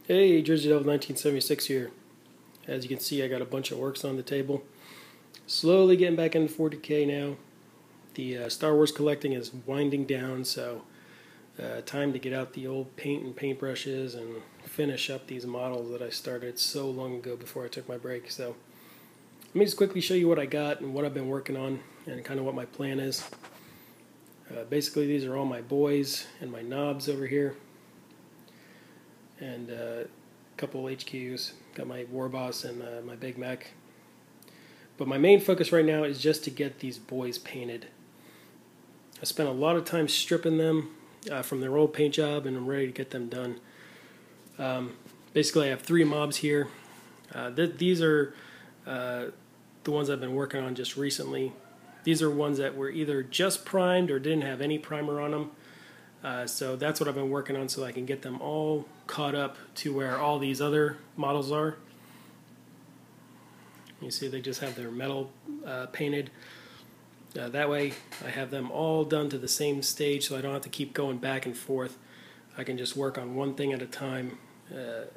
Hey, Jersey Devil 1976 here. As you can see, I got a bunch of works on the table. Slowly getting back into 40K now. The Star Wars collecting is winding down, so time to get out the old paint and paintbrushes and finish up these models that I started so long ago before I took my break. So let me just quickly show you what I got and what I've been working on and kind of what my plan is. Basically, these are all my boys and my knobs over here. And a couple HQs. Got my War Boss and my Big Mac. But my main focus right now is just to get these boys painted. I spent a lot of time stripping them from their old paint job, and I'm ready to get them done. Basically, I have 3 mobs here. These are the ones I've been working on just recently. These are ones that were either just primed or didn't have any primer on them. So that's what I've been working on, so I can get them all caught up to where all these other models are. You see they just have their metal painted. That way I have them all done to the same stage, so I don't have to keep going back and forth. I can just work on one thing at a time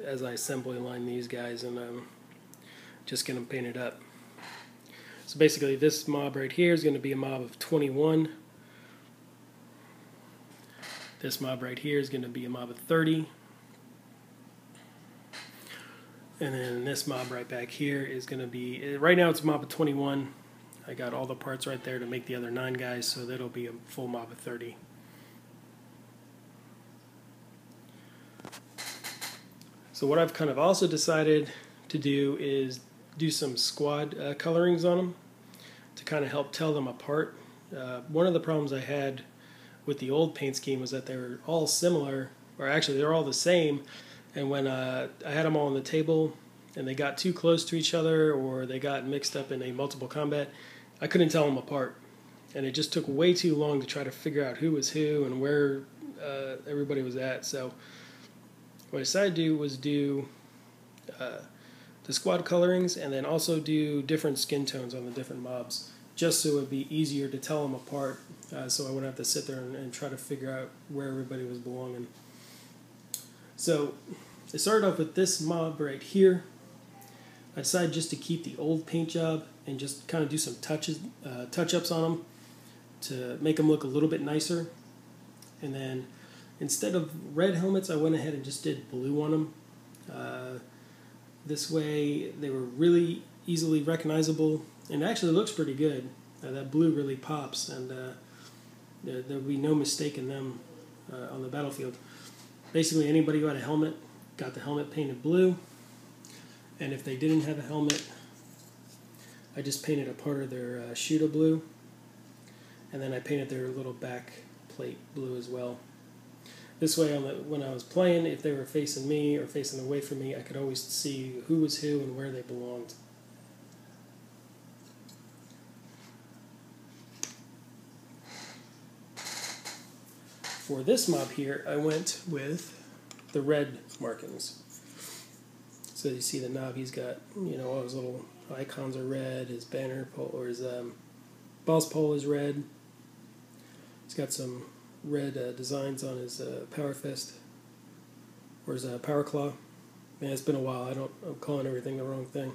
as I assembly line these guys and just get them painted up. So basically this mob right here is going to be a mob of 21. This mob right here is going to be a mob of 30. And then this mob right back here is going to be, right now it's a mob of 21. I got all the parts right there to make the other 9 guys, so that'll be a full mob of 30. So what I've kind of also decided to do is do some squad colorings on them to kind of help tell them apart. One of the problems I had with the old paint scheme was that they were all similar, or actually they're all the same, and when I had them all on the table and they got too close to each other or they got mixed up in a multiple combat, I couldn't tell them apart, and it just took way too long to try to figure out who was who and where everybody was at. So what I decided to do was do the squad colorings and then also do different skin tones on the different mobs, just so it would be easier to tell them apart, so I wouldn't have to sit there and try to figure out where everybody was belonging. So I started off with this mob right here. I decided just to keep the old paint job and just kind of do some touch-ups on them to make them look a little bit nicer. And then instead of red helmets, I went ahead and just did blue on them. This way they were really easily recognizable, and it actually looks pretty good. That blue really pops, and there'll be no mistake in them on the battlefield. Basically, anybody who had a helmet got the helmet painted blue, and if they didn't have a helmet, I just painted a part of their Shuta blue, and then I painted their little back plate blue as well. This way, when I was playing, if they were facing me or facing away from me, I could always see who was who and where they belonged. For this mob here, I went with the red markings. So you see the knob, he's got, all his little icons are red, his banner pole, or his boss pole is red. He's got some red designs on his power fist, or his power claw. Man, it's been a while, I'm calling everything the wrong thing.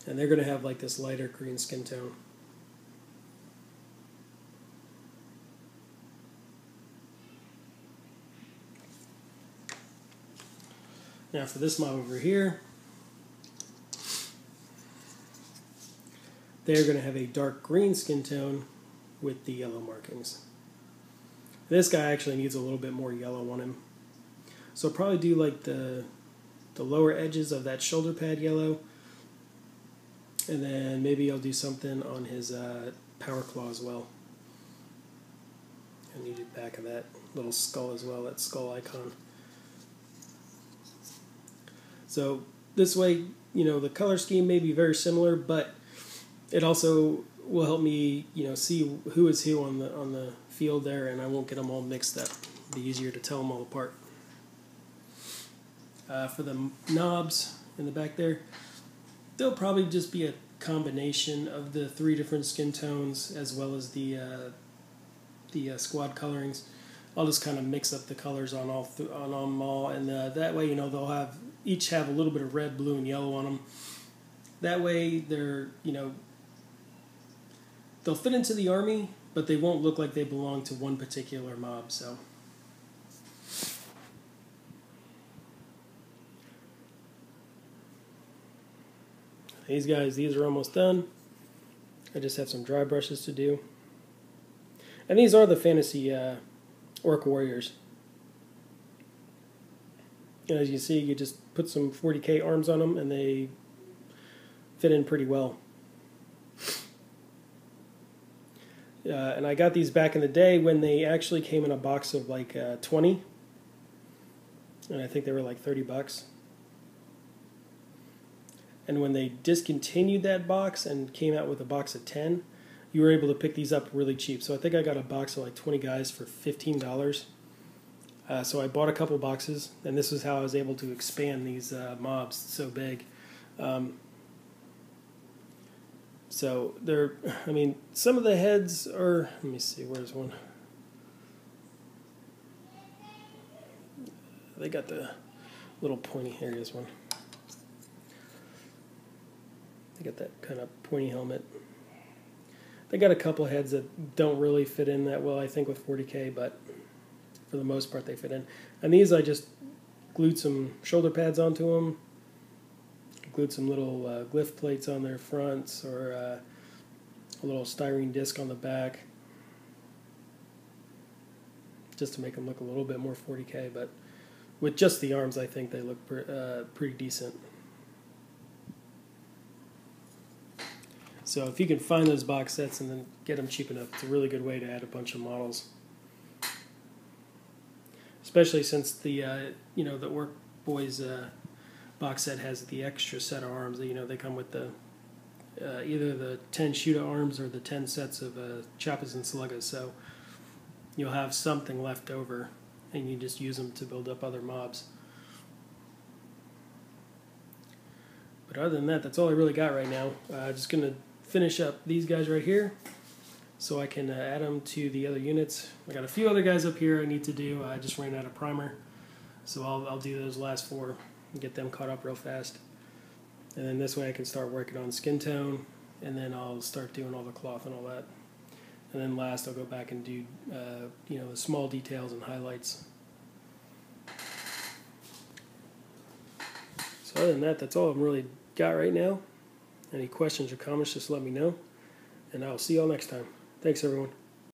And they're going to have like this lighter green skin tone. Now for this mob over here, they're going to have a dark green skin tone with the yellow markings. This guy actually needs a little bit more yellow on him. So I'll probably do like the lower edges of that shoulder pad yellow, and then maybe I'll do something on his power claw as well. I need the back of that little skull as well, that skull icon. So this way, the color scheme may be very similar, but it also will help me, see who is who on the field there, and I won't get them all mixed up. It'll be easier to tell them all apart. For the knobs in the back there, they'll probably just be a combination of the 3 different skin tones as well as the squad colorings. I'll just kind of mix up the colors on on them all, and that way, you know, they'll each have a little bit of red, blue, and yellow on them. That way, they're, you know, they'll fit into the army, but they won't look like they belong to one particular mob. So. These are almost done. I just have some dry brushes to do. And these are the fantasy Ork Warriors. And as you see, you just put some 40K arms on them and they fit in pretty well. And I got these back in the day when they actually came in a box of like 20. And I think they were like $30. And when they discontinued that box and came out with a box of 10, you were able to pick these up really cheap. So I think I got a box of like 20 guys for $15. So I bought a couple boxes, and this is how I was able to expand these mobs so big. So they're, I mean, some of the heads are, let me see, where's one? They got the little pointy, here is one. They got that kind of pointy helmet. They got a couple heads that don't really fit in that well, I think, with 40K, but for the most part they fit in. And these I just glued some shoulder pads onto them, glued some little glyph plates on their fronts, or a little styrene disc on the back, just to make them look a little bit more 40K, but with just the arms I think they look pretty decent. So if you can find those box sets and then get them cheap enough, it's a really good way to add a bunch of models. Especially since the you know, the Ork Boyz box set has the extra set of arms. You know, they come with the either the 10 Shuta arms or the 10 sets of Chappas and Sluggas. So you'll have something left over, and you just use them to build up other mobs. But other than that, that's all I really got right now. Just gonna finish up these guys right here so I can add them to the other units. I got a few other guys up here I need to do. I just ran out of primer, so I'll do those last 4 and get them caught up real fast. And then this way I can start working on skin tone, and then I'll start doing all the cloth and all that. And then last I'll go back and do you know, the small details and highlights. So other than that, that's all I've really got right now. Any questions or comments, just let me know, and I'll see y'all next time. Thanks, everyone.